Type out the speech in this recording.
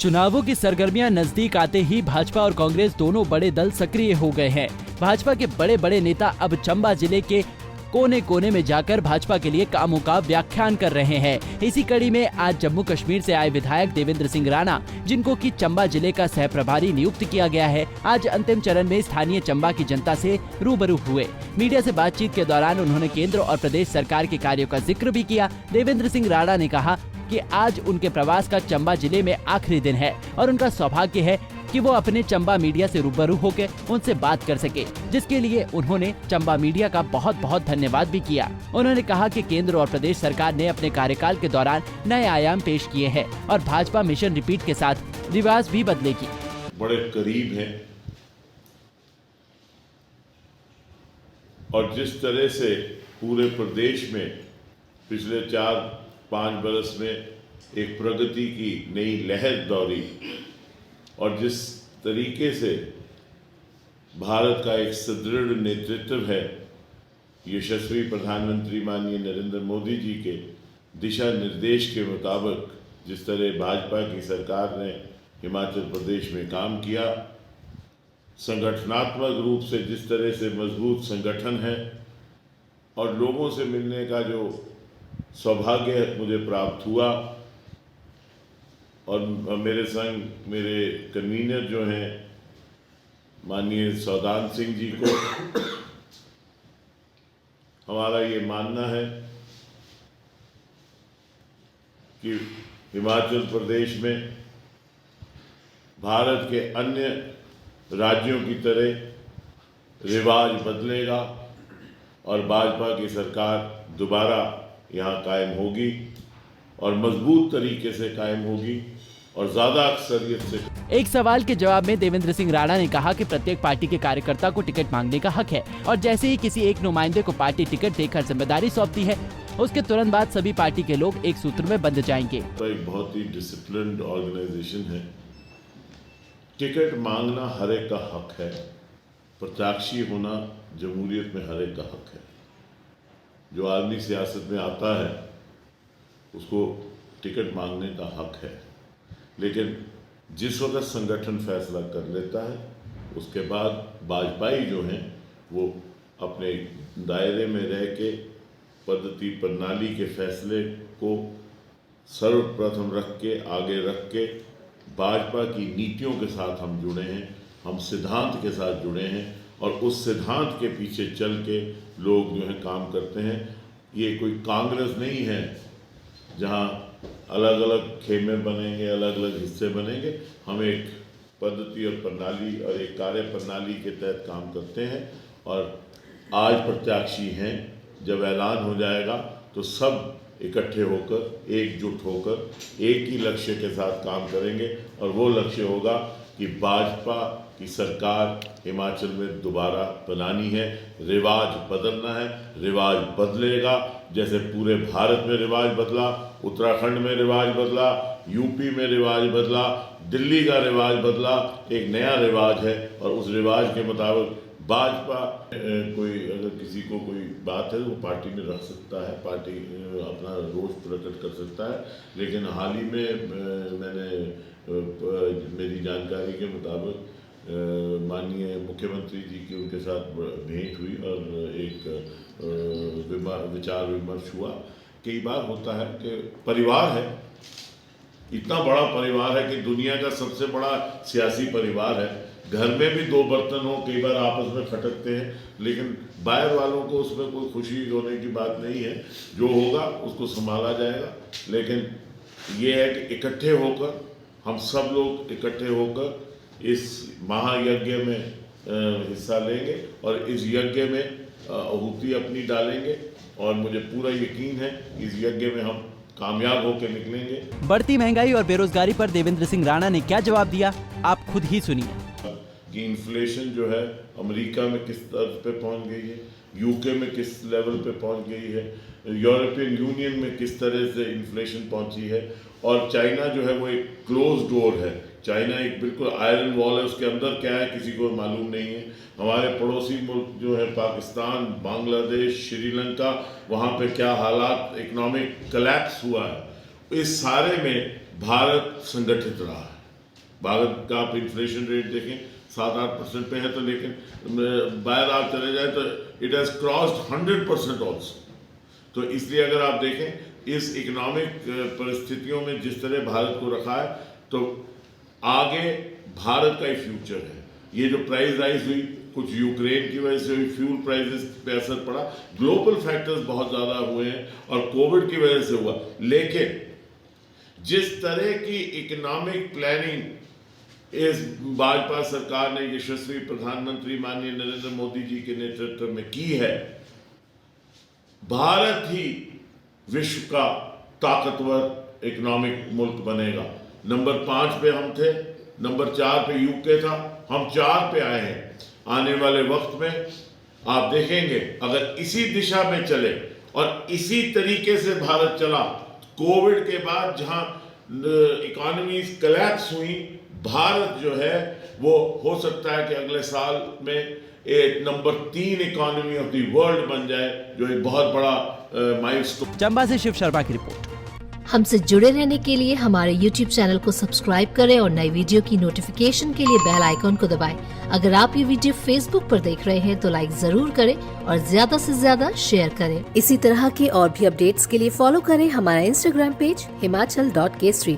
चुनावों की सरगर्मियां नजदीक आते ही भाजपा और कांग्रेस दोनों बड़े दल सक्रिय हो गए हैं। भाजपा के बड़े बड़े नेता अब चंबा जिले के कोने कोने में जाकर भाजपा के लिए कामों का व्याख्यान कर रहे हैं। इसी कड़ी में आज जम्मू कश्मीर से आए विधायक देवेंद्र सिंह राणा, जिनको कि चंबा जिले का सह प्रभारी नियुक्त किया गया है, आज अंतिम चरण में स्थानीय चंबा की जनता से रूबरू हुए। मीडिया से बातचीत के दौरान उन्होंने केंद्र और प्रदेश सरकार के कार्यों का जिक्र भी किया। देवेंद्र सिंह राणा ने कहा कि आज उनके प्रवास का चंबा जिले में आखिरी दिन है और उनका सौभाग्य है कि वो अपने चंबा मीडिया से रूबरू होकर उनसे बात कर सके, जिसके लिए उन्होंने चंबा मीडिया का बहुत बहुत धन्यवाद भी किया। उन्होंने कहा कि केंद्र और प्रदेश सरकार ने अपने कार्यकाल के दौरान नए आयाम पेश किए हैं और भाजपा मिशन रिपीट के साथ रिवाज भी बदलेगी। बड़े करीब हैं और जिस तरह से पूरे प्रदेश में पिछले 4-5 बरस में एक प्रगति की नई लहर दौड़ी और जिस तरीके से भारत का एक सुदृढ़ नेतृत्व है, यशस्वी प्रधानमंत्री माननीय नरेंद्र मोदी जी के दिशा निर्देश के मुताबिक जिस तरह भाजपा की सरकार ने हिमाचल प्रदेश में काम किया, संगठनात्मक रूप से जिस तरह से मजबूत संगठन है और लोगों से मिलने का जो सौभाग्य मुझे प्राप्त हुआ और मेरे संग मेरे कन्वीनर जो हैं माननीय सौदान सिंह जी को, हमारा ये मानना है कि हिमाचल प्रदेश में भारत के अन्य राज्यों की तरह रिवाज बदलेगा और भाजपा की सरकार दोबारा यहाँ कायम होगी और मजबूत तरीके से कायम होगी और ज्यादा अक्सरियत से। एक सवाल के जवाब में देवेंद्र सिंह राणा ने कहा कि प्रत्येक पार्टी के कार्यकर्ता को टिकट मांगने का हक है और जैसे ही किसी एक नुमाइंदे को पार्टी टिकट देकर जिम्मेदारी सौंपती है, उसके तुरंत बाद सभी पार्टी के लोग एक सूत्र में बंध जाएंगे। तो एक बहुत ही डिसिप्लिन्ड ऑर्गेनाइजेशन है। टिकट मांगना हर एक का हक है, प्रत्याशी होना जमहूरियत में हर एक का हक है। जो आदमी सियासत में आता है उसको टिकट मांगने का हक है, लेकिन जिस वक्त संगठन फैसला कर लेता है उसके बाद भाजपाई जो हैं वो अपने दायरे में रह के पद्धति प्रणाली के फैसले को सर्वप्रथम रख के आगे रख के भाजपा की नीतियों के साथ हम जुड़े हैं, हम सिद्धांत के साथ जुड़े हैं और उस सिद्धांत के पीछे चल के लोग जो है काम करते हैं। ये कोई कांग्रेस नहीं है जहाँ अलग अलग खेमे बनेंगे, अलग अलग हिस्से बनेंगे। हम एक पद्धति और प्रणाली और एक कार्य प्रणाली के तहत काम करते हैं और आज प्रत्याशी हैं, जब ऐलान हो जाएगा तो सब इकट्ठे होकर एकजुट होकर एक ही लक्ष्य के साथ काम करेंगे और वो लक्ष्य होगा कि भाजपा की सरकार हिमाचल में दोबारा बनानी है। रिवाज बदलना है, रिवाज बदलेगा। जैसे पूरे भारत में रिवाज बदला, उत्तराखंड में रिवाज बदला, यूपी में रिवाज बदला, दिल्ली का रिवाज बदला, एक नया रिवाज है और उस रिवाज के मुताबिक भाजपा कोई अगर किसी को कोई बात है वो पार्टी में रख सकता है, पार्टी अपना रोष प्रकट कर सकता है। लेकिन हाल ही में मैंने मेरी जानकारी के मुताबिक माननीय मुख्यमंत्री जी की उनके साथ भेंट हुई और एक विचार विमर्श हुआ। कई बार होता है कि परिवार है, इतना बड़ा परिवार है कि दुनिया का सबसे बड़ा सियासी परिवार है, घर में भी 2 बर्तन हो, कई बार आपस में खटकते हैं, लेकिन बाहर वालों को उसमें कोई खुशी होने की बात नहीं है। जो होगा उसको संभाला जाएगा, लेकिन ये है कि इकट्ठे होकर हम सब लोग इकट्ठे होकर इस महायज्ञ में हिस्सा लेंगे और इस यज्ञ में आहुति अपनी डालेंगे और मुझे पूरा यकीन है इस यज्ञ में हम कामयाब होकर निकलेंगे। बढ़ती महंगाई और बेरोजगारी पर देवेंद्र सिंह राणा ने क्या जवाब दिया, आप खुद ही सुनिए। कि इन्फ्लेशन जो है अमेरिका में किस स्तर पे पहुंच गई है, यूके में किस लेवल पे पहुंच गई है, यूरोपियन यूनियन में किस तरह से इन्फ्लेशन पहुंची है और चाइना जो है वो एक क्लोज डोर है। चाइना एक बिल्कुल आयरन वॉल है, उसके अंदर क्या है किसी को मालूम नहीं है। हमारे पड़ोसी मुल्क जो है पाकिस्तान, बांग्लादेश, श्रीलंका, वहाँ पे क्या हालात, इकोनॉमिक कोलैप्स हुआ है। इस सारे में भारत संगठित रहा है। भारत का आप इन्फ्लेशन रेट देखें 7-8% पे है, तो लेकिन बाहर आप चले जाए तो इट हैज़ क्रॉस्ड 100% ऑल्सो। तो इसलिए अगर आप देखें इस इकोनॉमिक परिस्थितियों में जिस तरह भारत को रखा है, तो आगे भारत का ही फ्यूचर है। ये जो प्राइस राइज हुई, कुछ यूक्रेन की वजह से हुई, फ्यूल प्राइसेस पे असर पड़ा, ग्लोबल फैक्टर्स बहुत ज़्यादा हुए हैं और कोविड की वजह से हुआ। लेकिन जिस तरह की इकोनॉमिक प्लानिंग इस भाजपा सरकार ने यशस्वी प्रधानमंत्री माननीय नरेंद्र मोदी जी के नेतृत्व में की है, भारत ही विश्व का ताकतवर इकोनॉमिक मुल्क बनेगा। नंबर 5 पे हम थे, नंबर 4 पे यूके था, हम 4 पे आए हैं। आने वाले वक्त में आप देखेंगे अगर इसी दिशा में चले और इसी तरीके से भारत चला, कोविड के बाद जहां इकोनॉमीज कोलैप्स हुई, भारत जो है वो हो सकता है कि अगले साल में एक number 3 economy of the world बन जाए, जो एक बहुत बड़ा माइलस्टोन। चंबा से शिव शर्मा की रिपोर्ट। हमसे जुड़े रहने के लिए हमारे YouTube चैनल को सब्सक्राइब करें और नई वीडियो की नोटिफिकेशन के लिए बेल आइकॉन को दबाएं। अगर आप ये वीडियो Facebook पर देख रहे हैं तो लाइक जरूर करें और ज्यादा से ज्यादा शेयर करें। इसी तरह के और भी अपडेट्स के लिए फॉलो करें हमारा Instagram पेज himachal.kesri।